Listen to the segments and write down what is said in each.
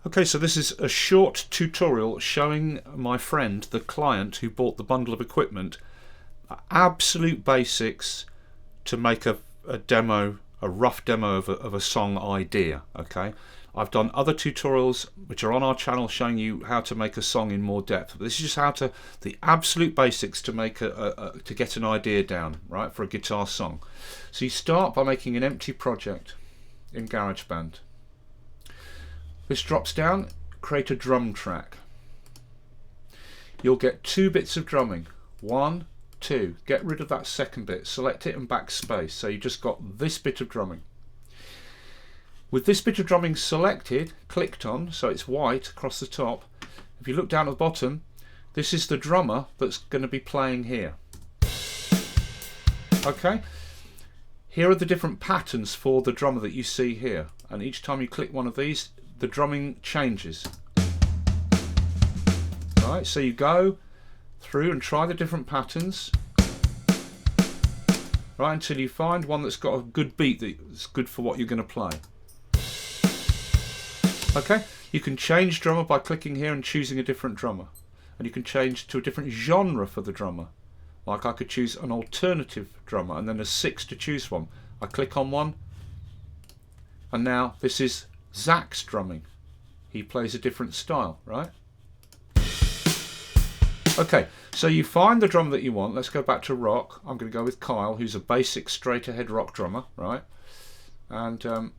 Okay, so this is a short tutorial showing my friend, the client who bought the bundle of equipment, absolute basics to make a demo, a rough demo of a song idea. Okay, I've done other tutorials which are on our channel showing you how to make a song in more depth. But this is just how to, the absolute basics to make to get an idea down, right, for a guitar song. So you start by making an empty project in Garageband. This drops down, create a drum track. You'll get 2 bits of drumming. 1, 2. Get rid of that second bit, select it and backspace. So you just got this bit of drumming. With this bit of drumming selected, clicked on, so it's white across the top, if you look down at the bottom, this is the drummer that's going to be playing here. Okay? Here are the different patterns for the drummer that you see here. And each time you click one of these, the drumming changes. Right, so you go through and try the different patterns, right, until you find one that's got a good beat that's good for what you're going to play. Okay, you can change drummer by clicking here and choosing a different drummer, and you can change to a different genre for the drummer. Like I could choose an alternative drummer, and then there's 6 to choose from. I click on one, and now this is Zach's drumming. He plays a different style, right? Okay, so you find the drum that you want. Let's go back to rock. I'm going to go with Kyle, who's a basic straight ahead rock drummer, right? And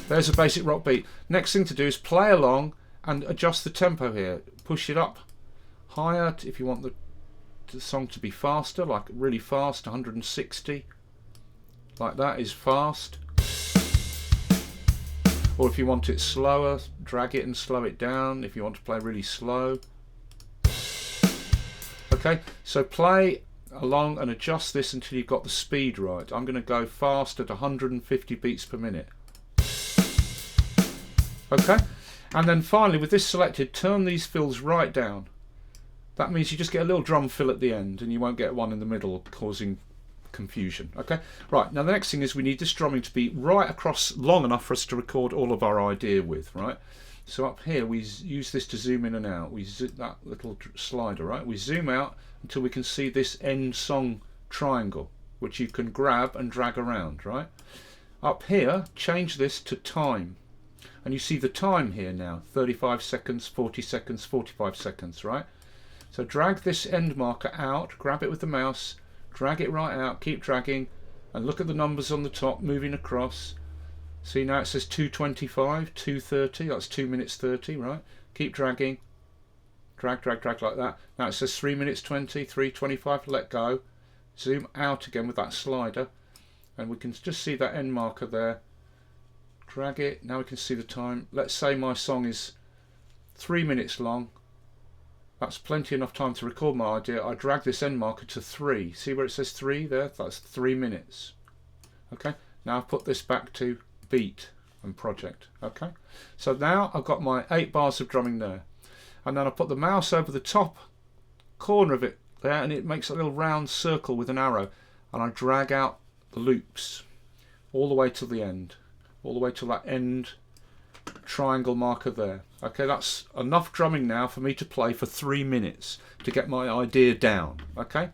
there's a basic rock beat. Next thing to do is play along and adjust the tempo here. Push it up higher if you want the song to be faster, like really fast, 160. Like that is fast. Or if you want it slower, drag it and slow it down if you want to play really slow. Okay, so play along and adjust this until you've got the speed right. I'm going to go fast at 150 beats per minute. Okay, and then finally with this selected, turn these fills right down. That means you just get a little drum fill at the end and you won't get one in the middle causing confusion. Okay, right, now the next thing is we need this drumming to be right across long enough for us to record all of our idea with, right? So up here we use this to zoom in and out. We zoom that little slider, right? We zoom out until we can see this end song triangle, which you can grab and drag around, right? Up here, change this to time, and you see the time here now, 35 seconds, 40 seconds, 45 seconds, right? So drag this end marker out, grab it with the mouse, drag it right out, keep dragging, and look at the numbers on the top moving across. See, now it says 2:25, 2:30, that's 2 minutes 30, right? Keep dragging, drag, drag, drag like that. Now it says 3 minutes 20, 3:25, let go. Zoom out again with that slider, and we can just see that end marker there. Drag it, now we can see the time. Let's say my song is 3 minutes long. That's plenty enough time to record my idea. I drag this end marker to 3. See where it says 3 there? That's 3 minutes. Okay, now I've put this back to beat and project. Okay, so now I've got my 8 bars of drumming there. And then I put the mouse over the top corner of it there, and it makes a little round circle with an arrow. And I drag out the loops all the way to the end. All the way to that end triangle marker there. Okay, that's enough drumming now for me to play for 3 minutes to get my idea down. Okay,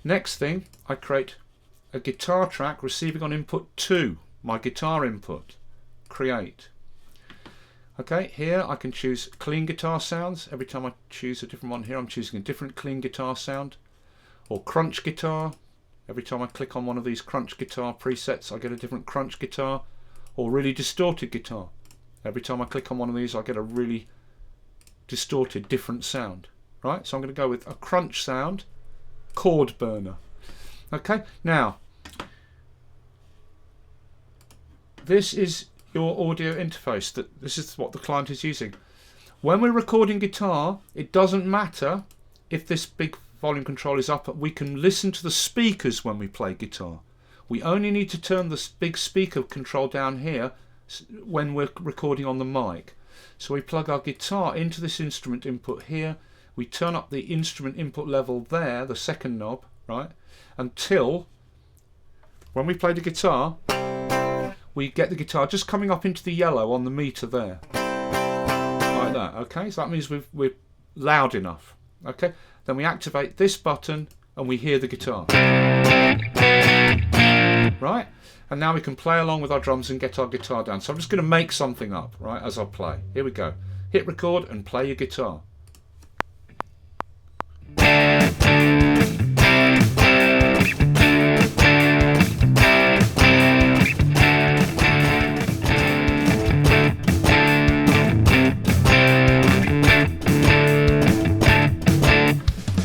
next thing, I create a guitar track receiving on input 2, my guitar input. Create. Okay, here I can choose clean guitar sounds. Every time I choose a different one here, I'm choosing a different clean guitar sound. Or crunch guitar. Every time I click on one of these crunch guitar presets, I get a different crunch guitar. Or really distorted guitar. Every time I click on one of these, I get a really distorted, different sound. Right, so I'm going to go with a crunch sound, chord burner. Okay, now this is your audio interface. This is what the client is using. When we're recording guitar, it doesn't matter if this big volume control is up. We can listen to the speakers when we play guitar. We only need to turn the big speaker control down here when we're recording on the mic. So we plug our guitar into this instrument input here. We turn up the instrument input level there, the second knob, right, until when we play the guitar, we get the guitar just coming up into the yellow on the meter there, like that. Okay, so that means we're loud enough. Okay, then we activate this button and we hear the guitar. Right, and now we can play along with our drums and get our guitar down. So I'm just going to make something up, right, as I play. Here we go. Hit record and play your guitar.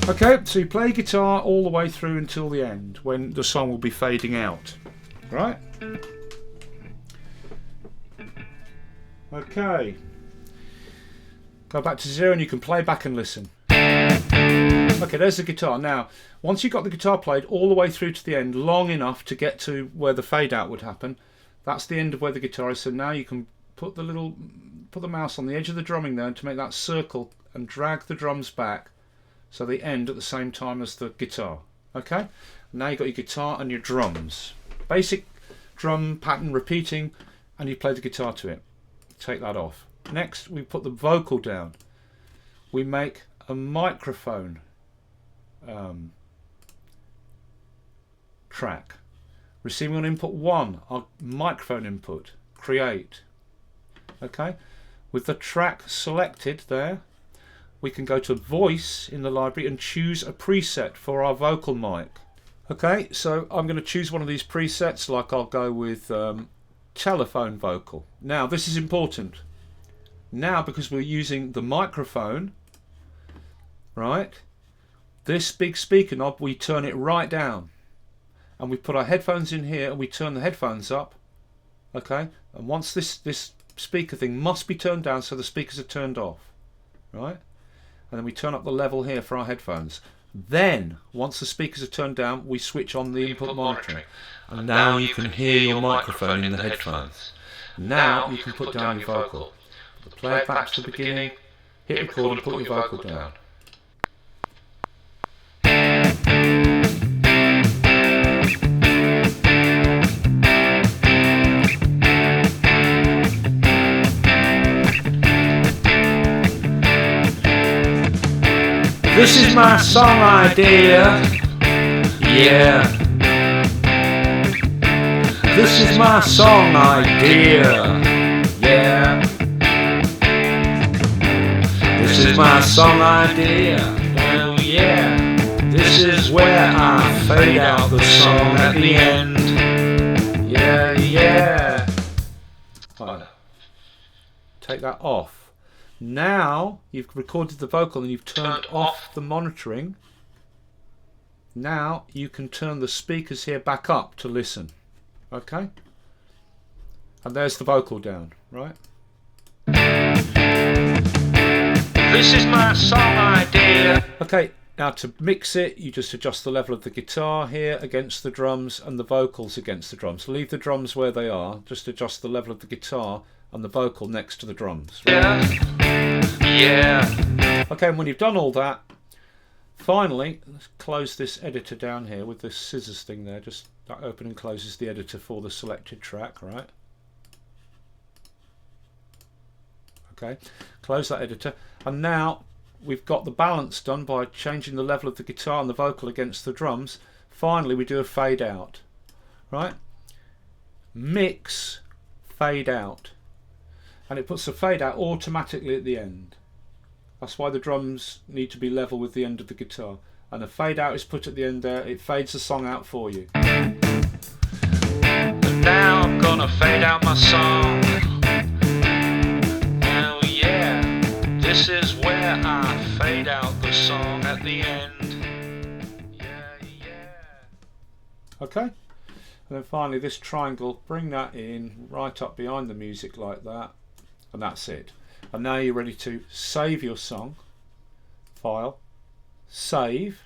Okay, so you play guitar all the way through until the end, when the song will be fading out. Right? Okay. Go back to 0 and you can play back and listen. Okay, there's the guitar. Now, once you've got the guitar played all the way through to the end, long enough to get to where the fade out would happen, that's the end of where the guitar is. So now you can put the mouse on the edge of the drumming there to make that circle and drag the drums back so they end at the same time as the guitar. Okay? Now you've got your guitar and your drums. Basic drum pattern repeating, and you play the guitar to it. Take that off. Next, we put the vocal down. We make a microphone track. Receiving on input 1, our microphone input. Create. Okay? With the track selected there, we can go to voice in the library and choose a preset for our vocal mic. Okay, so I'm going to choose one of these presets, like I'll go with telephone vocal. Now this is important. Now, because we're using the microphone, right, this big speaker knob, we turn it right down. And we put our headphones in here and we turn the headphones up. Okay, and once this speaker thing must be turned down, so the speakers are turned off. Right? And then we turn up the level here for our headphones. Then, once the speakers are turned down, we switch on the input monitoring. And now you can hear your microphone in the headphones. Now you can put down your vocal. Play it back to the beginning, hit record and put your vocal down. This is my song idea, yeah. This is my song idea, yeah. This is my song idea, oh yeah. This is where I fade out the song at the end, yeah, yeah. Right. Take that off. Now you've recorded the vocal and you've turned off the monitoring. Now you can turn the speakers here back up to listen. Okay? And there's the vocal down, right? This is my song idea. Okay, now to mix it, you just adjust the level of the guitar here against the drums and the vocals against the drums. Leave the drums where they are, just adjust the level of the guitar and the vocal next to the drums. Yeah. Yeah. Okay, and when you've done all that, finally, let's close this editor down here with this scissors thing there. Just that open and closes the editor for the selected track, right? Okay, close that editor. And now we've got the balance done by changing the level of the guitar and the vocal against the drums. Finally, we do a fade out, right? Mix, fade out. And it puts the fade out automatically at the end. That's why the drums need to be level with the end of the guitar. And the fade out is put at the end there. It fades the song out for you. And now I'm gonna fade out my song. Oh yeah. This is where I fade out the song at the end. Yeah, yeah. Okay. And then finally this triangle, bring that in right up behind the music like that. And that's it. And now you're ready to save your song. File. Save.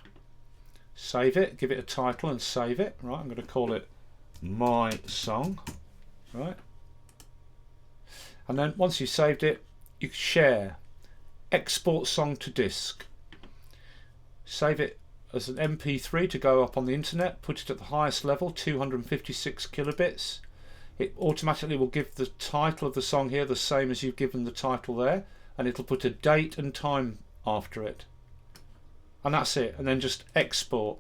Save it. Give it a title and save it. Right, I'm going to call it My Song. Right. And then once you've saved it, you share. Export song to disk. Save it as an MP3 to go up on the internet. Put it at the highest level, 256 kilobits. it automatically will give the title of the song here the same as you've given the title there, and it'll put a date and time after it, and that's it. And then just export,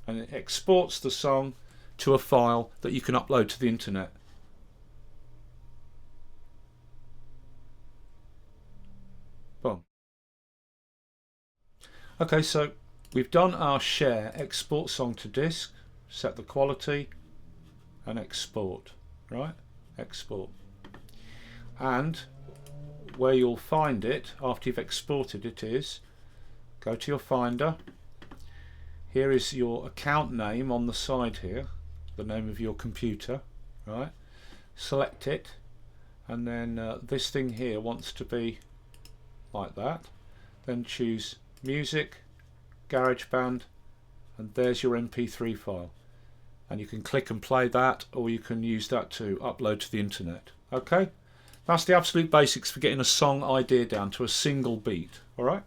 and it exports the song to a file that you can upload to the internet. Boom. Okay, so we've done our share, export song to disk, set the quality, and export. Right, export. And where you'll find it after you've exported it is, go to your Finder. Here is your account name on the side here, the name of your computer. Right, select it, and then this thing here wants to be like that. Then choose Music, Garageband, and there's your MP3 file. And you can click and play that, or you can use that to upload to the internet. Okay, that's the absolute basics for getting a song idea down to a single beat. All right.